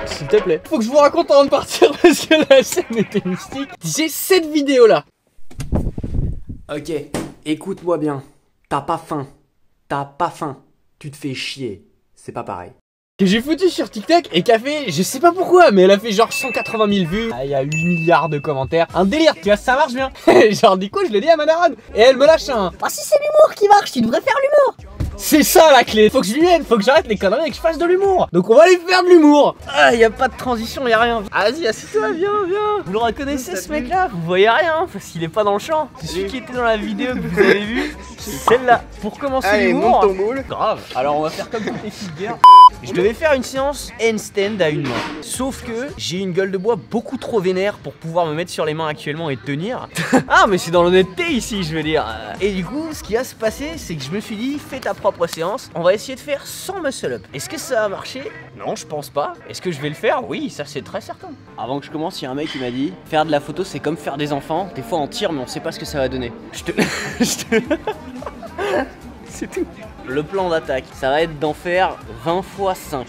S'il te plaît. Faut que je vous raconte avant de partir parce que la scène était mystique. J'ai cette vidéo là. Ok, écoute-moi bien. T'as pas faim. T'as pas faim. Tu te fais chier. C'est pas pareil. Que j'ai foutu sur TikTok et qui a fait, je sais pas pourquoi, mais elle a fait genre 180 000 vues. Il y a 8 milliards de commentaires. Un délire, tu vois, ça marche bien. Genre du coup, je l'ai dit à ma daronne. Et elle me lâche un. Ah si c'est l'humour qui marche, tu devrais faire l'humour. C'est ça la clé, faut que je lui aide, faut que j'arrête les conneries et que je fasse de l'humour. Donc on va aller faire de l'humour. Ah, y a pas de transition, y a rien. Vas-y, assieds-toi, viens. Vous le reconnaissez ce mec là? Vous voyez rien parce qu'il est pas dans le champ. C'est celui qui était dans la vidéo que vous avez vue. Celle-là. Pour commencer l'humour. Monte ton moule. Grave. Alors on va faire comme toutes les filles de guerre. Je devais faire une séance handstand à une main. Sauf que j'ai une gueule de bois beaucoup trop vénère pour pouvoir me mettre sur les mains actuellement et tenir. Ah mais c'est dans l'honnêteté ici, je veux dire. Et du coup, ce qui va se passer, c'est que je me suis dit, fais ta propre séance. On va essayer de faire sans muscle up. Est-ce que ça va marcher? Non, je pense pas. Est-ce que je vais le faire? Oui, ça c'est très certain. Avant que je commence, il y a un mec qui m'a dit, faire de la photo c'est comme faire des enfants. Des fois on tire mais on sait pas ce que ça va donner. C'est tout. Le plan d'attaque, ça va être d'en faire 20 x 5.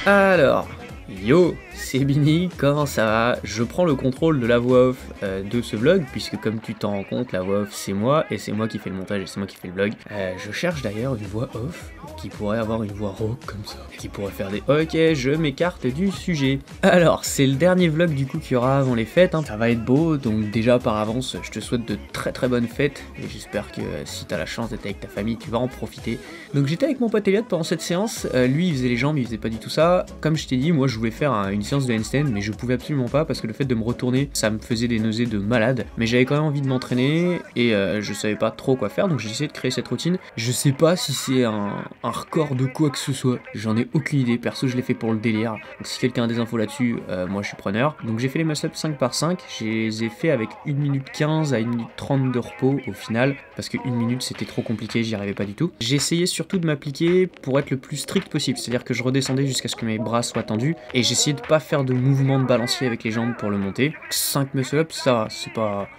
Alors, yo, c'est Bini, comment ça va? Je prends le contrôle de la voix off de ce vlog, puisque comme tu t'en rends compte, la voix off c'est moi, et c'est moi qui fais le montage, et c'est moi qui fais le vlog. Je cherche d'ailleurs une voix off qui pourrait avoir une voix rauque comme ça, qui pourrait faire des ok, je m'écarte du sujet. Alors, c'est le dernier vlog du coup qu'il y aura avant les fêtes, hein. Ça va être beau, donc déjà par avance, je te souhaite de très bonnes fêtes, et j'espère que si t'as la chance d'être avec ta famille, tu vas en profiter. Donc j'étais avec mon pote Elliot pendant cette séance, lui il faisait les jambes, il faisait pas du tout ça. Comme je t'ai dit, moi je voulais faire une séance de handstand, mais je pouvais absolument pas parce que le fait de me retourner, ça me faisait des nausées de malade. Mais j'avais quand même envie de m'entraîner et je savais pas trop quoi faire, donc j'ai essayé de créer cette routine. Je sais pas si c'est un record de quoi que ce soit, j'en ai aucune idée, perso je l'ai fait pour le délire. Donc si quelqu'un a des infos là-dessus, moi je suis preneur. Donc j'ai fait les muscle-ups 5 par 5, je les ai fait avec 1 minute 15 à 1 minute 30 de repos au final, parce que 1 minute c'était trop compliqué, j'y arrivais pas du tout. J'ai essayé surtout de m'appliquer pour être le plus strict possible, c'est-à-dire que je redescendais jusqu'à ce que mes bras soient tendus, et j'essayais de pas faire de mouvement de balancier avec les jambes pour le monter. 5 muscle-ups, ça va,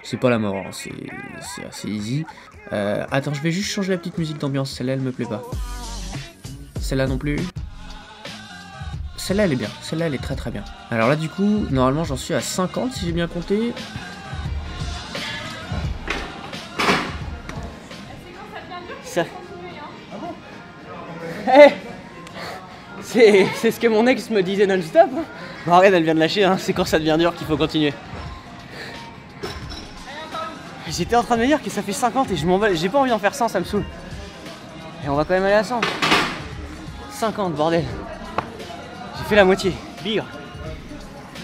c'est pas la mort, hein. C'est assez easy. Attends, je vais juste changer la petite musique d'ambiance, celle-là elle me plaît pas. Celle-là non plus. Celle-là elle est bien, celle-là elle est très bien. Alors là du coup, normalement j'en suis à 50 si j'ai bien compté. Ça... Hey, c'est ce que mon ex me disait non-stop. Hein. Bon arrête, elle vient de lâcher, hein. C'est quand ça devient dur qu'il faut continuer. J'étais en train de me dire que ça fait 50 et je m'en vais, j'ai pas envie d'en faire 100, ça me saoule. Et on va quand même aller à 100. 50 bordel. J'ai fait la moitié, bigre.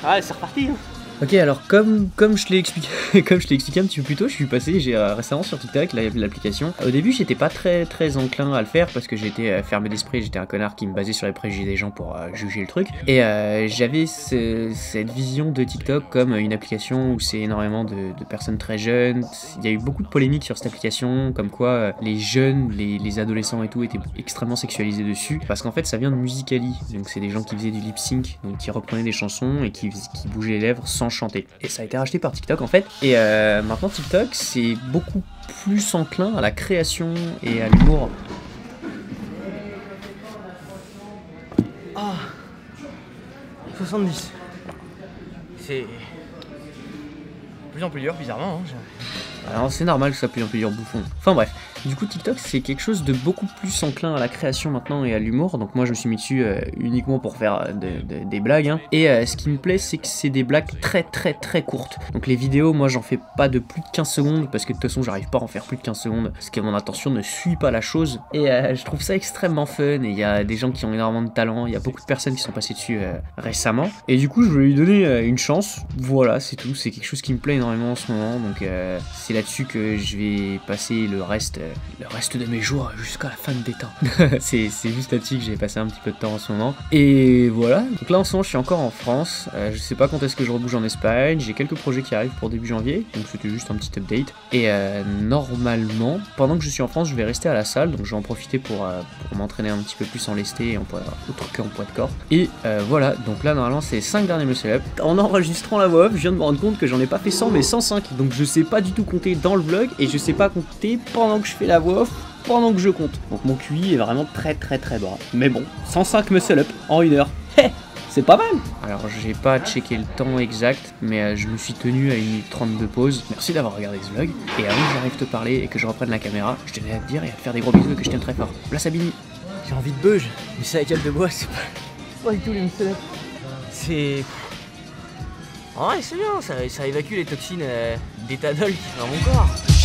Ah c'est reparti hein. Ok, alors comme je l'ai expliqué, un petit peu plus tôt, je suis passé, j'ai récemment sur TikTok l'application. Au début, j'étais pas très enclin à le faire parce que j'étais fermé d'esprit, j'étais un connard qui me basait sur les préjugés des gens pour juger le truc. Et j'avais cette vision de TikTok comme une application où c'est énormément de personnes très jeunes. Il y a eu beaucoup de polémiques sur cette application, comme quoi les jeunes, les adolescents et tout étaient extrêmement sexualisés dessus. Parce qu'en fait, ça vient de Musical.ly, donc c'est des gens qui faisaient du lip sync, donc qui reprenaient des chansons et qui bougeaient les lèvres sans chanter. Et ça a été racheté par TikTok en fait. Et maintenant TikTok c'est beaucoup plus enclin à la création et à l'humour. Ah, 70. C'est de plus en plus dur bizarrement. Hein. Alors c'est normal que ça plus en plus dur bouffon. Enfin bref. Du coup TikTok c'est quelque chose de beaucoup plus enclin à la création maintenant et à l'humour, donc moi je me suis mis dessus uniquement pour faire des blagues hein. Et ce qui me plaît c'est que c'est des blagues très courtes, donc les vidéos moi j'en fais pas de plus de 15 secondes parce que de toute façon j'arrive pas à en faire plus de 15 secondes parce que mon attention ne suit pas la chose et je trouve ça extrêmement fun et il y a des gens qui ont énormément de talent, il y a beaucoup de personnes qui sont passées dessus récemment et du coup je voulais lui donner une chance, voilà c'est tout, c'est quelque chose qui me plaît énormément en ce moment donc c'est là-dessus que je vais passer le reste de mes jours jusqu'à la fin des temps. c'est juste là-dessus que j'ai passé un petit peu de temps en ce moment. Et voilà, donc là en ce moment je suis encore en France, je sais pas quand est-ce que je rebouge en Espagne, j'ai quelques projets qui arrivent pour début janvier, donc c'était juste un petit update. Et normalement, pendant que je suis en France, je vais rester à la salle, donc je vais en profiter pour m'entraîner un petit peu plus en lesté et autre qu'en poids de corps. Et voilà, donc là normalement c'est 5 derniers muscle-up. En enregistrant la voix off, je viens de me rendre compte que j'en ai pas fait 100 mais 105, donc je sais pas du tout compter dans le vlog et je sais pas compter pendant que je fais la voix off pendant que je compte. Donc mon QI est vraiment très bas. Mais bon, 105 muscle up en 1 heure. C'est pas mal. Alors j'ai pas checké le temps exact, mais je me suis tenu à 1 minute 30 de pause. Merci d'avoir regardé ce vlog. Et avant que j'arrive te parler et que je reprenne la caméra, je tenais à te dire et à te faire des gros bisous et que je t'aime très fort. Là Sabini. J'ai envie de beuge, mais c'est la gueule de bois, c'est pas du tout les muscle up. C'est... En vrai c'est bien, ça évacue les toxines d'éthanol qui sont dans mon corps.